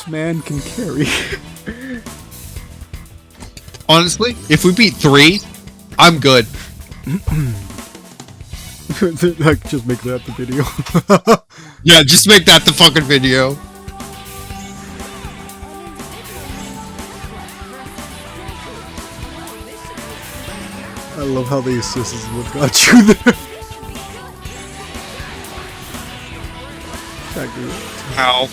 This man can carry. Honestly, if we beat 3, I'm good. Like, just make that the video. Yeah, just make that the fucking video. I love how the assist is what got you there. How?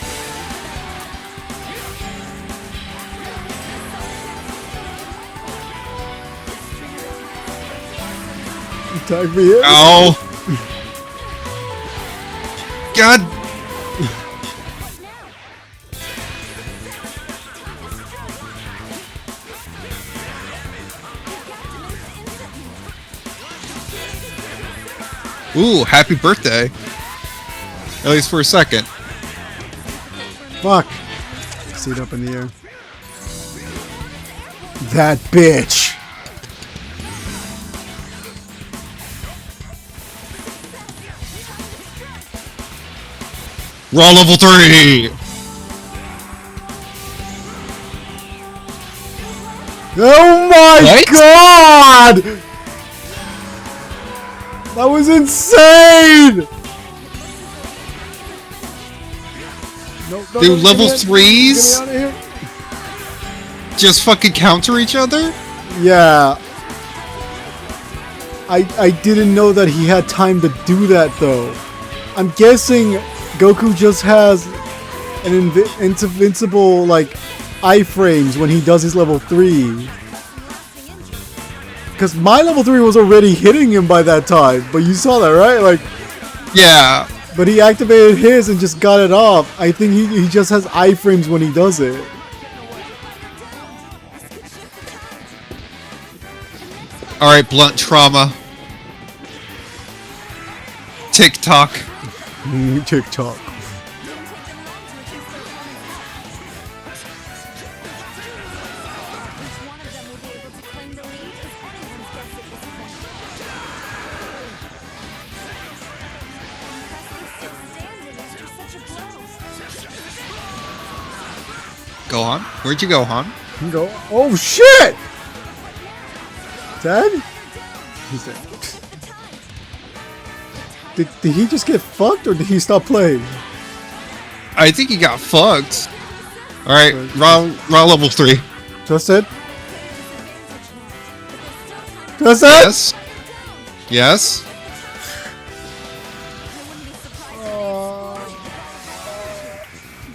Tag me in. Ow! God! Ooh, happy birthday. At least for a second. Fuck. Seat up in the air. That bitch. Raw level 3! Oh my What? god! That was insane! No, Dude, level 3s? Get me out of here. Just fucking counter each other? Yeah. I didn't know that he had time to do that though. I'm guessing Goku just has an invincible like iframes when he does his level 3. Because my level 3 was already hitting him by that time, but you saw that, right? Like, yeah. But he activated his and just got it off. I think he just has iframes when he does it. Alright, blunt trauma. TikTok. TikTok. Gohan? Where'd you go, Han? Go. Oh shit! Dead? He's dead. Did he just get fucked or did he stop playing? I think he got fucked. Alright, raw level 3. Just it? Just it? Yes. Yes.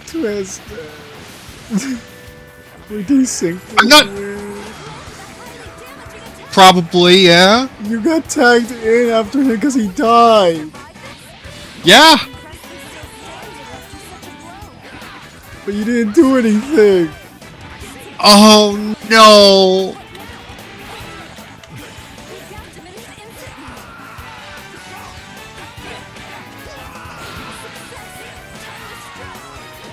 Twisted. We desynced. I'm not. Probably, yeah. You got tagged in after him because he died. Yeah. But you didn't do anything. Oh no.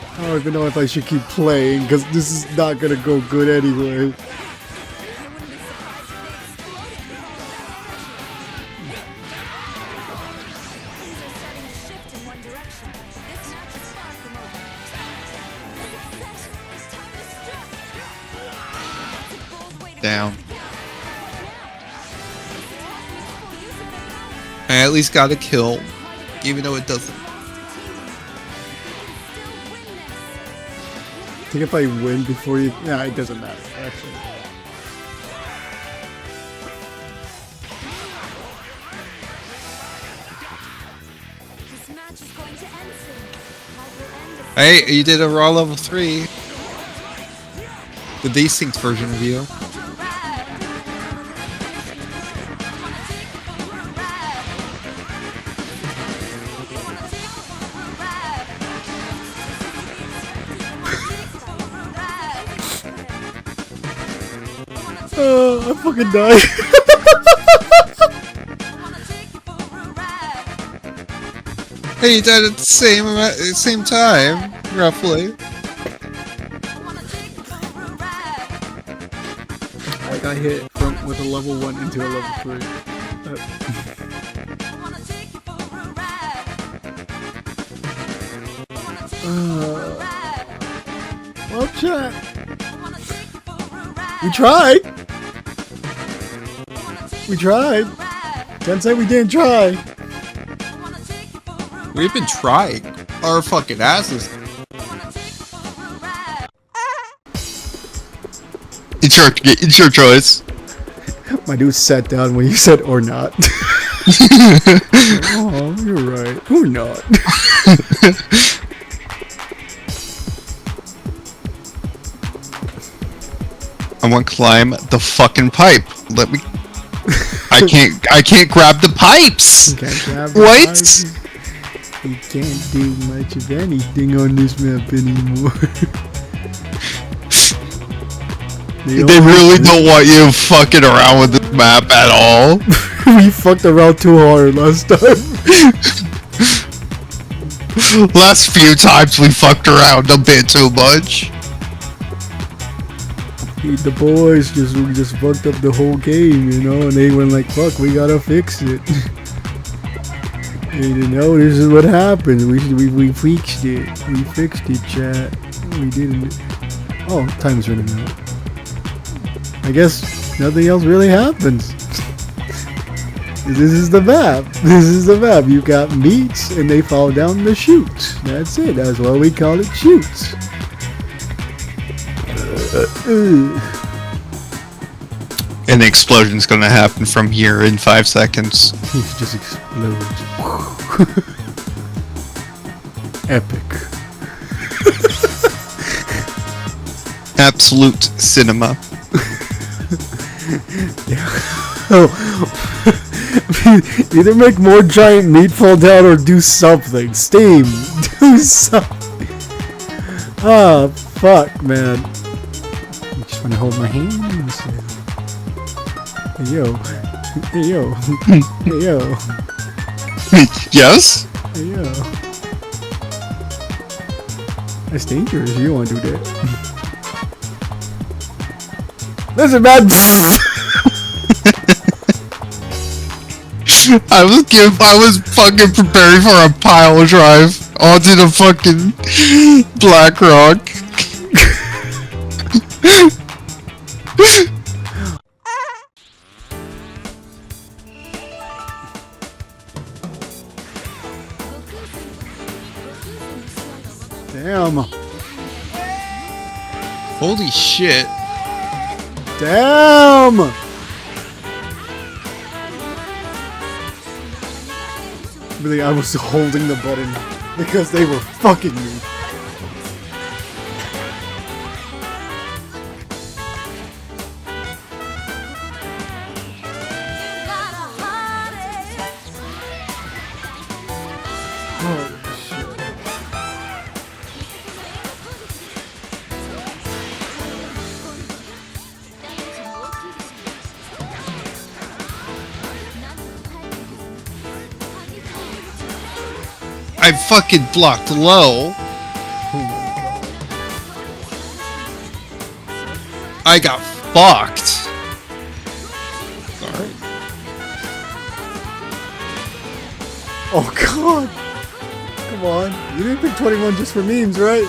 I don't even know if I should keep playing because this is not gonna go good anyway. Down. I at least got a kill, even though it doesn't. I think if I win before you... Nah, it doesn't matter, actually. Hey, you did a raw level 3. The desynced version of you. I fucking died. Hey, you died at the same time, roughly. I got hit with a level 1 into a level 3. Well, chat. We tried. We tried. Can't say we didn't try. We've been trying our fucking asses. It's your choice. My dude sat down when you said or not. Oh, you're right. Or not. I want to climb the fucking pipe. Let me. I can't grab the pipes. You can't grab the What? pipes. You can't do much of anything on this map anymore. They really don't want you fucking around with this map at all. We fucked around too hard last time. Last few times we fucked around a bit too much. The boys just fucked up the whole game, you know, and they went like, fuck, we gotta fix it. And you know, this is what happened. We fixed it. We fixed it, chat. We didn't. Oh, time's running out. I guess nothing else really happens. This is the map. This is the map. You got meats and they fall down the chutes. That's it. That's why we call it chutes. And the explosion's gonna happen from here in 5 seconds. He just explodes. Epic. Absolute cinema. Yeah. Oh. Either make more giant meat fall down or do something. Steam. Do something. Ah, fuck, man. You just want to hold my hand and say, hey, yo. Hey, yo. Hey, yo. Yes? Hey, yo. That's dangerous. You don't want to do that. Listen, man. I was fucking preparing for a pile drive onto the fucking Black Rock. Damn. Holy shit. Damn. Really, I was holding the button because they were fucking me. I fucking blocked low. I got fucked. Sorry. Oh god! Come on. You didn't pick 21 just for memes, right?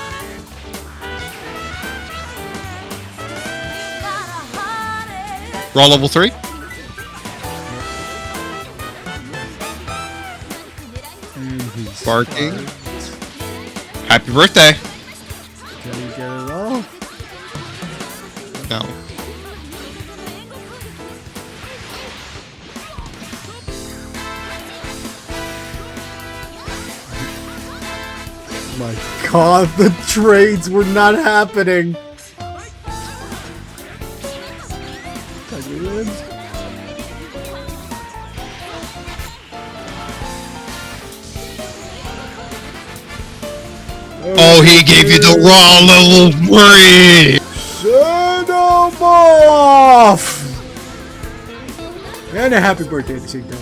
Raw level 3? Barking. Happy birthday. Can you get it off? No. My god, the trades were not happening. Oh, he gave you the raw level 3! Send him off! And a happy birthday at the same time.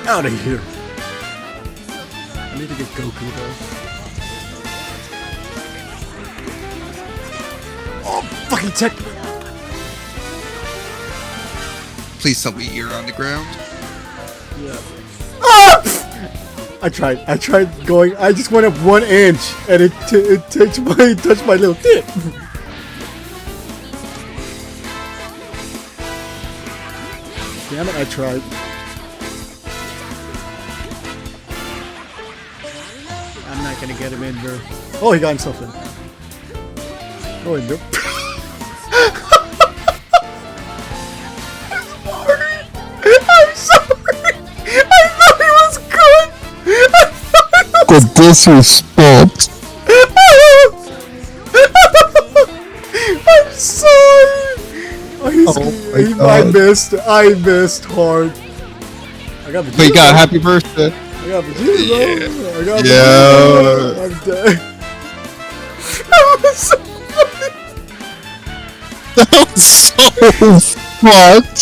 Out of here. I need to get Goku though. Oh, fucking tech. Please tell me you're on the ground. Yeah. Ah! I tried going. I just went up 1 inch, and it touched my little tit. Damn it! I tried. I'm not gonna get him in there. Oh, he got himself in. Go in there. I'm sorry. I thought he was good. Good disrespect. I'm sorry. I missed hard. I got the. But you got a happy birthday. I got the Jesus. Yeah. I got the. Yeah. I'm dead. That was so funny. That was so fucked.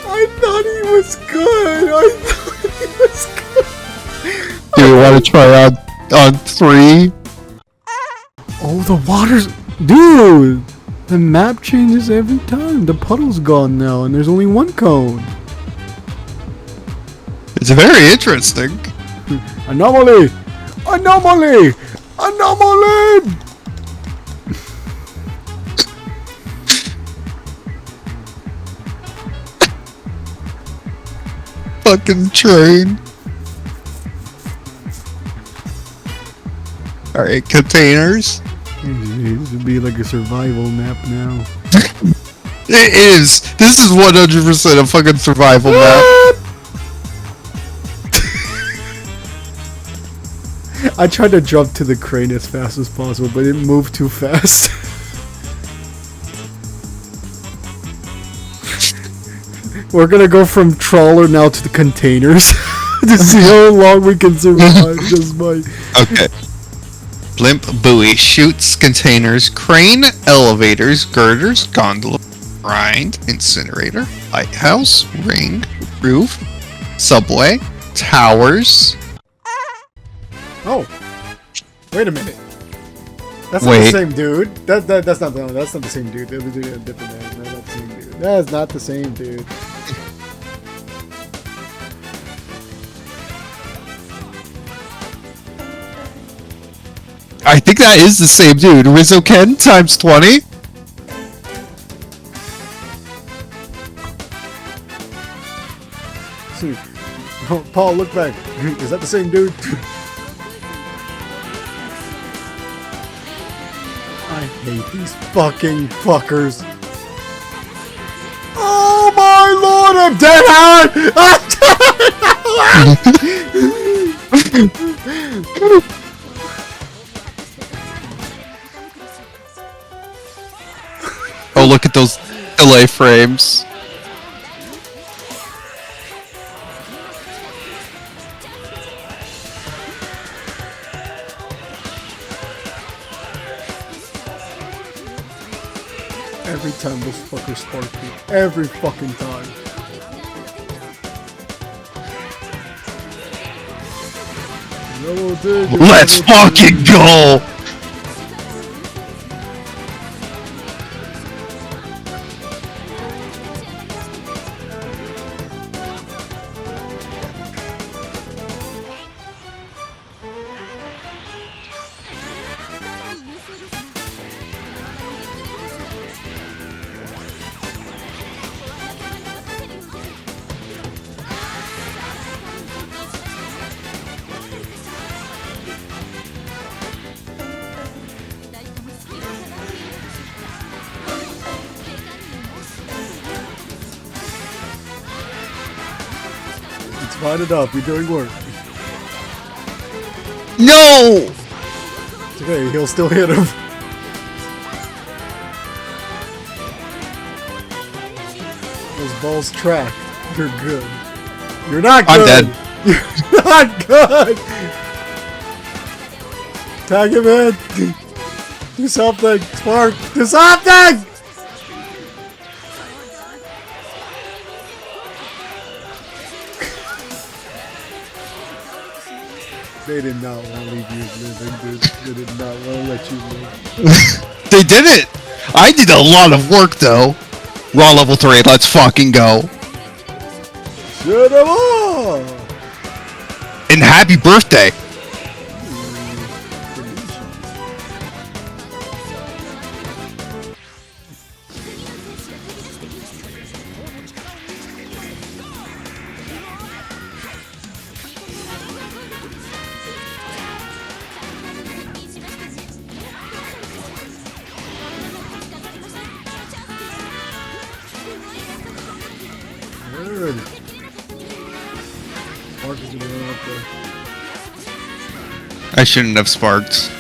I thought he was good. I thought he was good. Do you want to try on 3? Oh, the water's... Dude! The map changes every time. The puddle's gone now, and there's only 1 cone. It's very interesting. Anomaly! Anomaly! Anomaly! Fucking train. Alright, containers. This would be like a survival map now. It is. This is 100% a fucking survival map. I tried to jump to the crane as fast as possible, but it moved too fast. We're gonna go from trawler now to the containers to see how long we can survive just by. Okay. Blimp buoy shoots containers, crane elevators, girders, gondola, grind, incinerator, lighthouse, ring, roof, subway, towers. Oh, wait a minute. That's not the same dude. That's not the same dude. They're doing a different name. That's not the same dude. That's not the same dude. I think that is the same dude. Rizzo Ken times 20. See, oh, Paul, look back. Is that the same dude? I hate these fucking fuckers. Oh my lord, I'm dead hard! I'm dead! Oh, look at those delay frames. Every time those fuckers spark me. Every fucking time. Let's fucking go! It's fine enough, you're doing work. No! It's okay, he'll still hit him. Those balls track. You're good. You're not good! I'm dead. You're not good! Tag him in! Do something! Spark! Do something! They did not want to leave you living, dude. They did not want to let you live. They did it! I did a lot of work though. Raw level 3, let's fucking go. Shoot 'em all! And happy birthday. Good. Mark is gonna run up there. I shouldn't have sparked.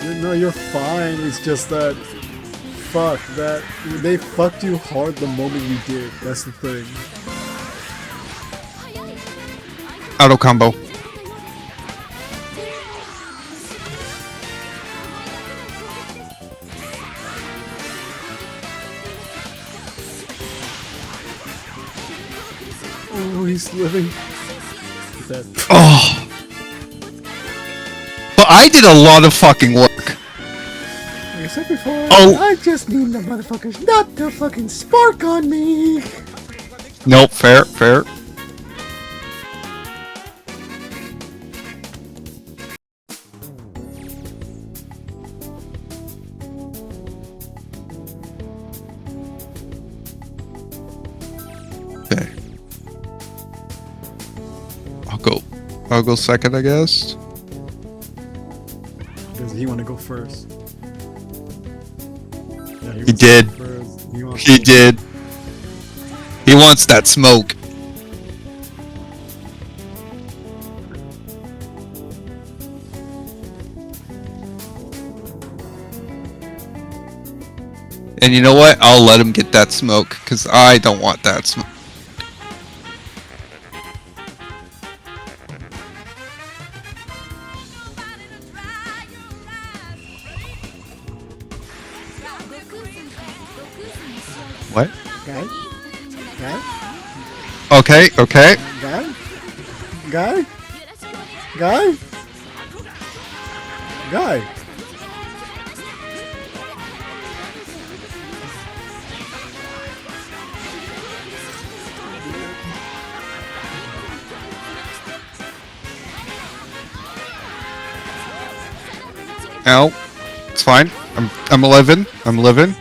No, you're fine. It's just that. Fuck, that. They fucked you hard the moment you did. That's the thing. Auto combo. Oh, he's living. Dead. Oh. But I did a lot of fucking work. Like I said before, Oh. I just need the motherfuckers not to fucking spark on me. Nope, fair. Okay. I'll go second, I guess. Does he want to go first? Yeah, He did. He did. He wants that smoke. And you know what? I'll let him get that smoke, because I don't want that smoke. What? Guy? Guy? Okay. Guy? Guy? Guy? Guy? Ow. It's fine. I'm living. I'm living.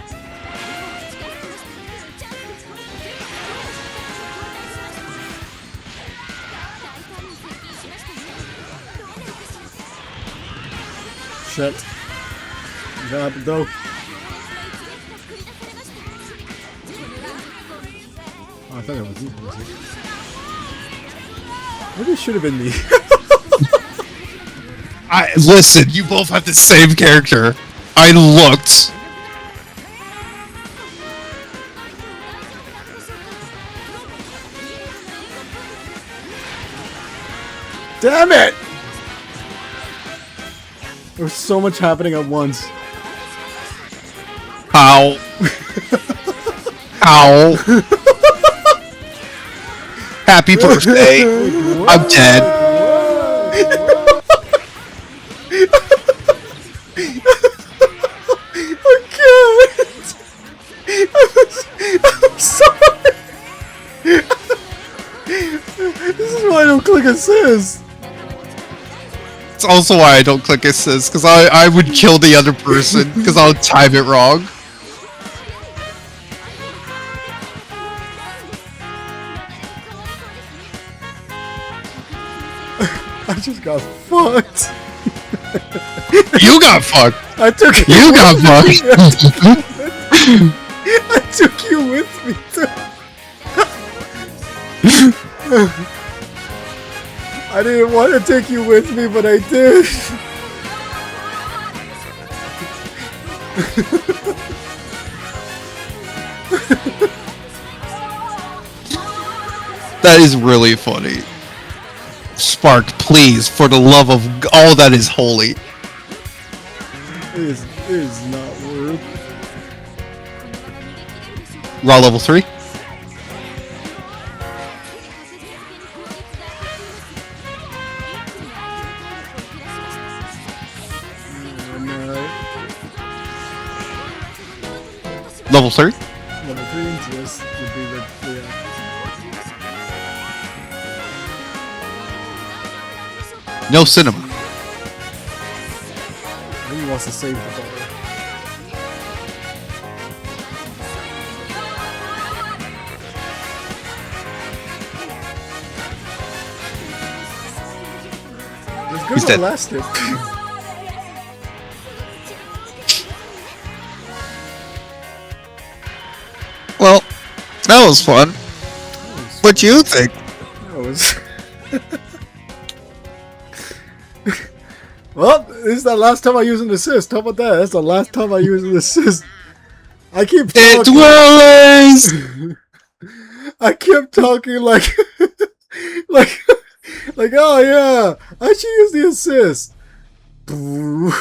Shit. That happened though. Oh, I thought that was you. Maybe it should have been me. Listen, you both have the same character. I looked. Damn it! There was so much happening at once. Ow. Ow. Happy birthday. I'm dead. I can't! I'm sorry! This is why I don't click assist. It's also why I don't click assist, because I would kill the other person, because I'll time it wrong. I just got fucked. You got fucked. I took You got fucked. I took you with me too. I didn't want to take you with me, but I did. That is really funny. Spark, please, for the love of all that is holy. It is not worth. Raw level 3. No. Level 3. Level 3. dangerous would be the No cinema. I think he wants to save the ball. It's good He's dead. lasted. Well, that was fun. What do you think? That was. Well, this is the last time I use an assist. How about that? That's the last time I use an assist. I keep It talking. was. I kept talking like, like, oh yeah, I should use the assist. Boo.